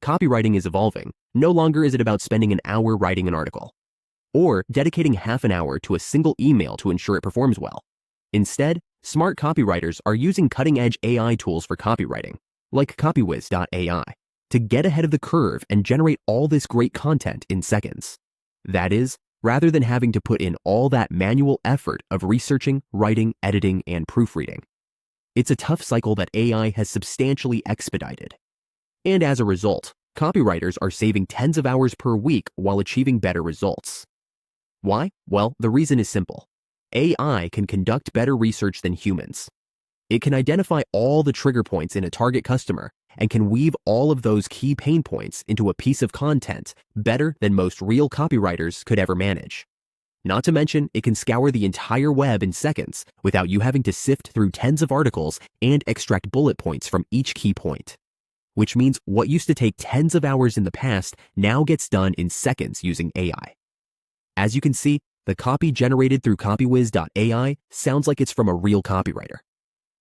copywriting is evolving. No longer is it about spending an hour writing an article or dedicating half an hour to a single email to ensure it performs well. Instead, smart copywriters are using cutting-edge AI tools for copywriting, like copywiz.ai, to get ahead of the curve and generate all this great content in seconds. That is, rather than having to put in all that manual effort of researching, writing, editing, and proofreading. It's a tough cycle that AI has substantially expedited. And as a result, copywriters are saving tens of hours per week while achieving better results. Why? Well, the reason is simple. AI can conduct better research than humans. It can identify all the trigger points in a target customer and can weave all of those key pain points into a piece of content better than most real copywriters could ever manage. Not to mention, it can scour the entire web in seconds without you having to sift through tens of articles and extract bullet points from each key point. Which means what used to take tens of hours in the past now gets done in seconds using AI. As you can see, the copy generated through copywiz.ai sounds like it's from a real copywriter.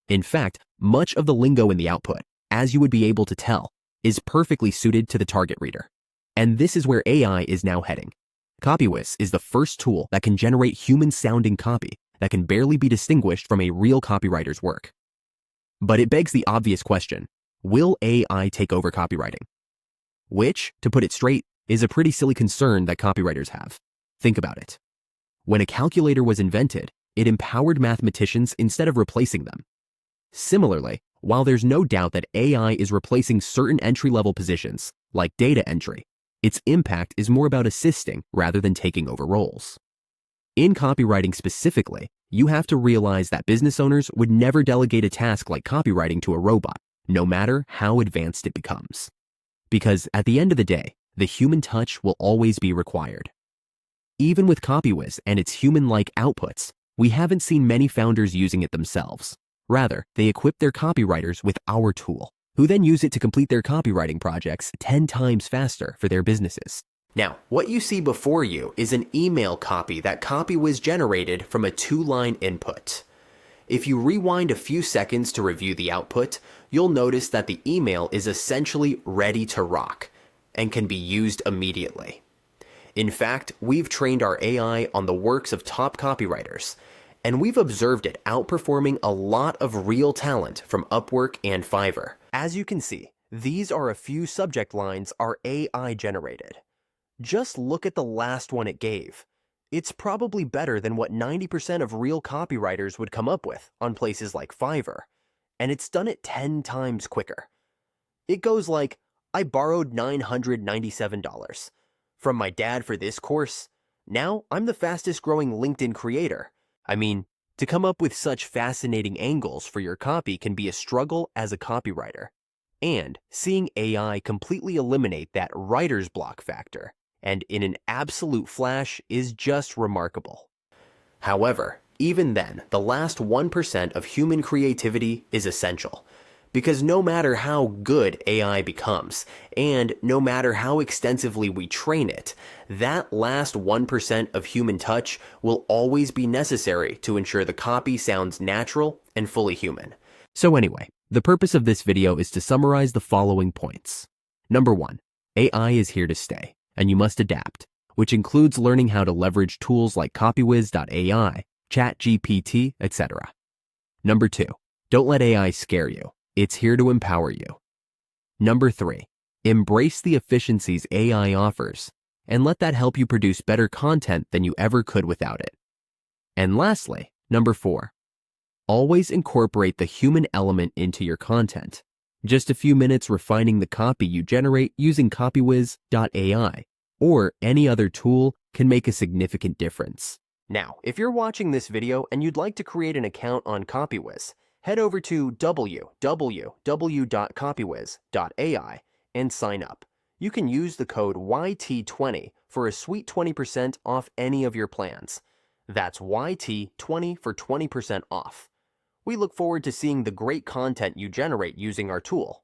In fact, much of the lingo in the output, as you would be able to tell, is perfectly suited to the target reader. And this is where AI is now heading. Copywiz is the first tool that can generate human-sounding copy that can barely be distinguished from a real copywriter's work. But it begs the obvious question, will AI take over copywriting? Which, to put it straight, is a pretty silly concern that copywriters have. Think about it. When a calculator was invented, it empowered mathematicians instead of replacing them. Similarly, while there's no doubt that AI is replacing certain entry-level positions, like data entry, its impact is more about assisting rather than taking over roles. In copywriting specifically, you have to realize that business owners would never delegate a task like copywriting to a robot, no matter how advanced it becomes. Because at the end of the day, the human touch will always be required. Even with Copywiz and its human-like outputs, we haven't seen many founders using it themselves. Rather, they equip their copywriters with our tool, who then use it to complete their copywriting projects 10 times faster for their businesses. Now, what you see before you is an email copy that Copywiz generated from a 2-line input. If you rewind a few seconds to review the output, you'll notice that the email is essentially ready to rock and can be used immediately. In fact, we've trained our AI on the works of top copywriters, and we've observed it outperforming a lot of real talent from Upwork and Fiverr. As you can see, these are a few subject lines our AI generated. Just look at the last one it gave. It's probably better than what 90% of real copywriters would come up with on places like Fiverr, and it's done it 10 times quicker. It goes like, I borrowed $997 from my dad for this course. Now I'm the fastest growing LinkedIn creator. I mean, to come up with such fascinating angles for your copy can be a struggle as a copywriter. And seeing AI completely eliminate that writer's block factor and in an absolute flash is just remarkable. However, even then, the last 1% of human creativity is essential. Because no matter how good AI becomes, and no matter how extensively we train it, that last 1% of human touch will always be necessary to ensure the copy sounds natural and fully human. So anyway, the purpose of this video is to summarize the following points. Number 1, AI is here to stay, and you must adapt, which includes learning how to leverage tools like copywiz.ai, ChatGPT, etc. Number 2, don't let AI scare you. It's here to empower you. Number 3, embrace the efficiencies AI offers and let that help you produce better content than you ever could without it. And lastly, number 4, always incorporate the human element into your content. Just a few minutes refining the copy you generate using copywiz.ai or any other tool can make a significant difference. Now, if you're watching this video and you'd like to create an account on Copywiz, head over to www.copywiz.ai and sign up. You can use the code YT20 for a sweet 20% off any of your plans. That's YT20 for 20% off. We look forward to seeing the great content you generate using our tool.